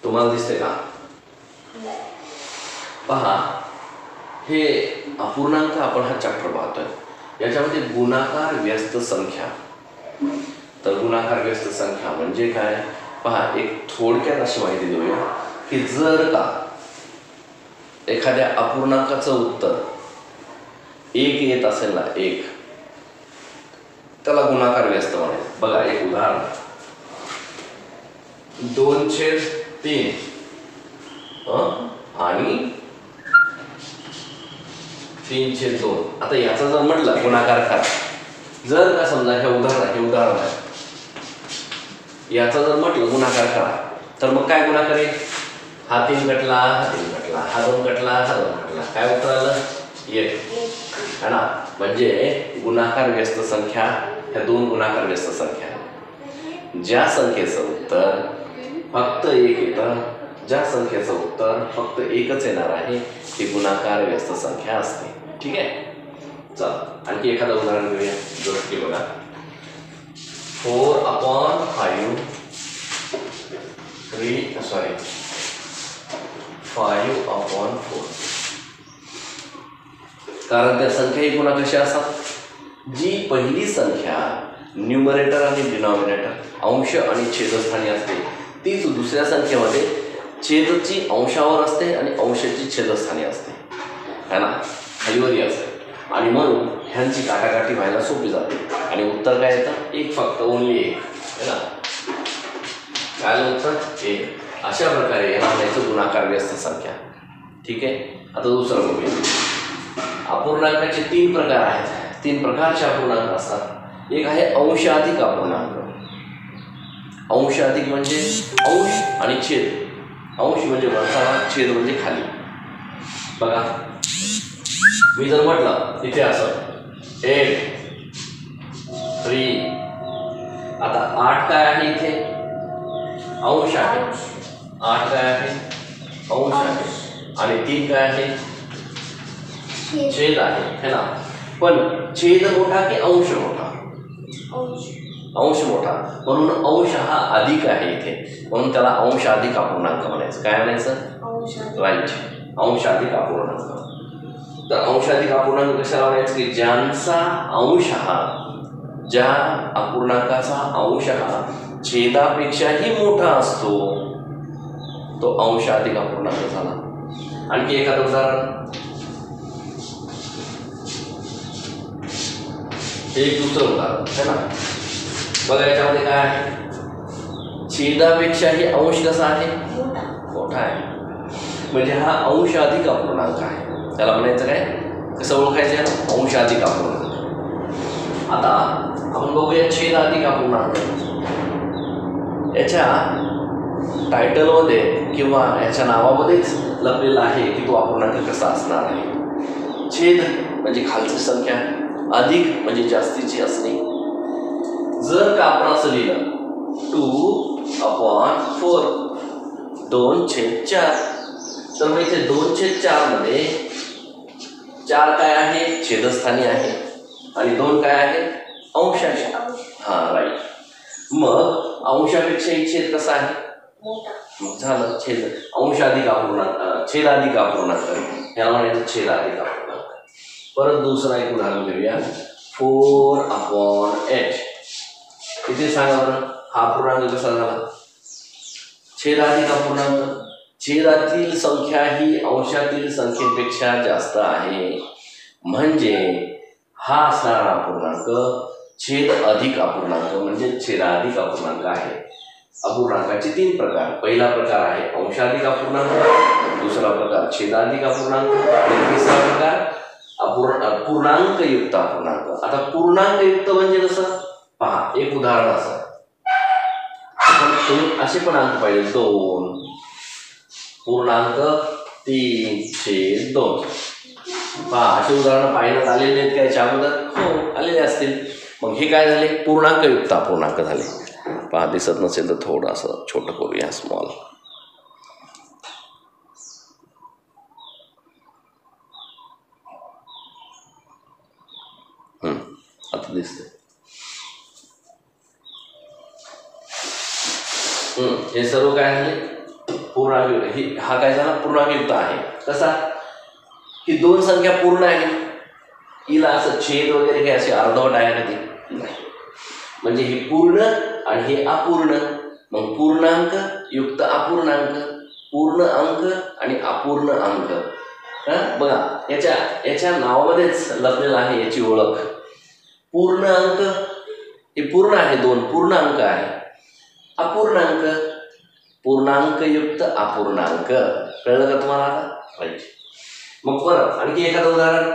तुम्हाला दिसते का? पहा, हे अपूर्णांक आपण हा चॅप्टर पाहतोय. याच्यामध्ये गुणाकार व्यस्त संख्या. तर गुणाकार व्यस्त संख्या म्हणजे काय? पहा, एक थोडक्यात अशी माहिती देऊया की जर का एखाद्या अपूर्णांकाचं उत्तर 1 येत असेल ना, 1, त्याला गुणाकार व्यस्त म्हणायचं. बघा एक उदाहरण, 2/3 आणि 3/2. आता याचा जर म्हटलं गुणाकार करा, जर का समजा हे उदाहरण आहे, याचा जर म्हटलं गुणाकार करा, तर मग काय गुणाकार आहे? हा 3 कटला, हा 3 कटला, हा 2 कटला, हा 2 कटला, काय उत्तर आलं? 1 है ना. म्हणजे गुणाकार व्यस्त संख्या ह्या 2 गुणाकार व्यस्त संख्या आहेत. ज्या संख्येचं उत्तर फक्त 1 येतं, ज्या संख्येचं उत्तर फक्त 1च येणार आहे, ती गुणाकार व्यस्त संख्या असते. ठीक आहे. चला आणखी एखादं उदाहरण घेऊया. जसं की बघा, 4/5 5/4. कारण त्या संख्याही पुन्हा कशा असतात? जी पहिली संख्या न्यूमरेटर आणि डिनॉमिनेटर अंश आणि छेदस्थानी असते, तीच दुसऱ्या संख्येमध्ये छेदची अंशावर असते आणि अंशाची छेदस्थानी असते, है ना, खालीवरही असते. आणि म्हणून ह्यांची काटाकाटी व्हायला सोपी जाते आणि उत्तर काय येतं? 1, फक्त ओनली 1, है ना. काय उत्तर? 1. अशा प्रकारे याला म्हणायचं गुणाकार व्यस्त संख्या. ठीक आहे. आता दुसरं बघूया. अपूर्णांकाचे 3 प्रकार आहेत. 3 प्रकारचे अपूर्णांक असतात. एक आहे अंशाधिक अपूर्णांक. अंशाधिक म्हणजे अंश आणि छेद. अंश म्हणजे वरचा, छेद म्हणजे खाली. बघा, मी जर म्हटलं इथे असं 8, 3, आता 8 काय आहे? इथे अंश आहे. 8 काय आहे? अंश आहे. आणि 3 काय आहे? छेद आहे, है ना. पण छेद मोठा की अंश मोठा? अंश मोठा. म्हणून अंश हा अधिक आहे इथे, म्हणून त्याला अंशाधिक अपूर्णांक म्हणायचं. काय म्हणायचं? राईट, अंशाधिक अपूर्णांक. तर अंशाधिक अपूर्णांक कशाला म्हणायचं? की ज्यांचा अंश हा, ज्या अपूर्णांकाचा अंश हा छेदापेक्षाही मोठा असतो, तो अंशाधिक अपूर्णांक झाला. आणखी एखादं उदाहरण, एक दुसरं उदाहरण, है ना. बघा याच्यामध्ये काय आहे? छेदापेक्षाही अंश कसा आहे? मोठा आहे. म्हणजे हा अंशाधिक अपूर्णांक आहे. त्याला म्हणायचं काय? कसं ओळखायचं? अंशाधिक अपूर्णांक. आता आपण बघूया छेदाधिक अपूर्णांक. याच्या टायटलमध्ये किंवा याच्या नावामध्येच लपलेला आहे की तो अपूर्णांक कसा असणार आहे. छेद म्हणजे खालची संख्या, अधिक म्हणजे जास्तीची असणे. जर का आपण असं लिहिलं 2/4, 2/4, तर मग इथे 2/4 मध्ये 4 काय आहे? छेदस्थानी आहे आणि 2 काय आहे? अंश आहे. हा, राईट. मग अंशापेक्षाही छेद कसा आहे? मग झालं छेद. अंशाधिक अपूर्णांक, छेदाधिक अपूर्णांक, याला म्हणायचं छेदाधिक अपूर्णांक. परत दुसरा एक उदाहरण घेऊया. 4/8. इथे सांगा बरं, हा अपूर्णांक कसा झाला? छेदाधिक अपूर्णांक. छेदातील संख्या ही अंशातील संख्येपेक्षा जास्त आहे, म्हणजे हा असणारा अपूर्णांक छेद अधिक अपूर्णांक म्हणजे छेदाधिक अपूर्णांक आहे. अपूर्णांकाचे 3 प्रकार. पहिला प्रकार आहे अंशाधिक अपूर्णांक, दुसरा प्रकार छेदाधिक अपूर्णांक आणि तिसरा प्रकार पूर्णांकयुक्त अपूर्णांक. आता पूर्णांकयुक्त म्हणजे कसं? पहा, एक उदाहरण असं, तुम्ही असे पण अंक पाहिजे 2.3/2. पहा, असे उदाहरण पाहण्यात आलेले आहेत का याच्या अगोदर? हो, आलेले असतील. मग हे काय झाले? पूर्णांकयुक्त अपूर्णांक झाले. पहा, दिसत नसेल तर थोडं असं छोटं करूया, स्मॉल. आता दिसतंय. हे सर्व काय झाले? पूर्णांक हा काय झाला पूर्णांकयुक्त आहे. कसा ही दोन संख्या पूर्ण आहे, हिला असं छेद वगैरे काही असे अर्धवट आहे का ते नाही, म्हणजे हे पूर्ण आणि हे अपूर्ण. मग पूर्णांक युक्त अपूर्णांक, पूर्ण अंक आणि अपूर्ण अंक. बघा याच्या नावामध्येच लपलेलं आहे याची ओळख. पूर्ण अंक हे पूर्ण आहे, दोन पूर्ण अंक आहे. अपूर्णांक पूर्णांकयुक्त अपूर्णांक. कळलं का तुम्हाला आता? राईट. मग परत आणखी एखादं उदाहरण.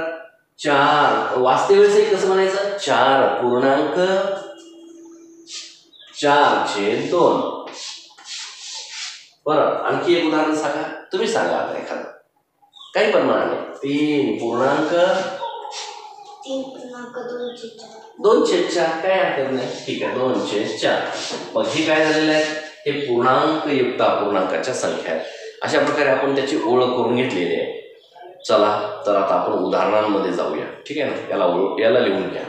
4 वाचते वेळेस कसं म्हणायचं? 4 पूर्णांक 4/2. परत आणखी एक उदाहरण सांगा, तुम्ही सांगा आता एखादं, काही पण म्हणा. 3 पूर्णांक 2/4. काय हरकत नाही, ठीक आहे 2/4. मग हे काय झालेलं आहे? हे पूर्णांकयुक्त अपूर्णांकाच्या संख्या आहेत. अशा प्रकारे आपण त्याची ओळख करून घेतलेली आहे. चला तर आता आपण उदाहरणांमध्ये जाऊया, ठीक आहे ना. याला लिहून घ्या.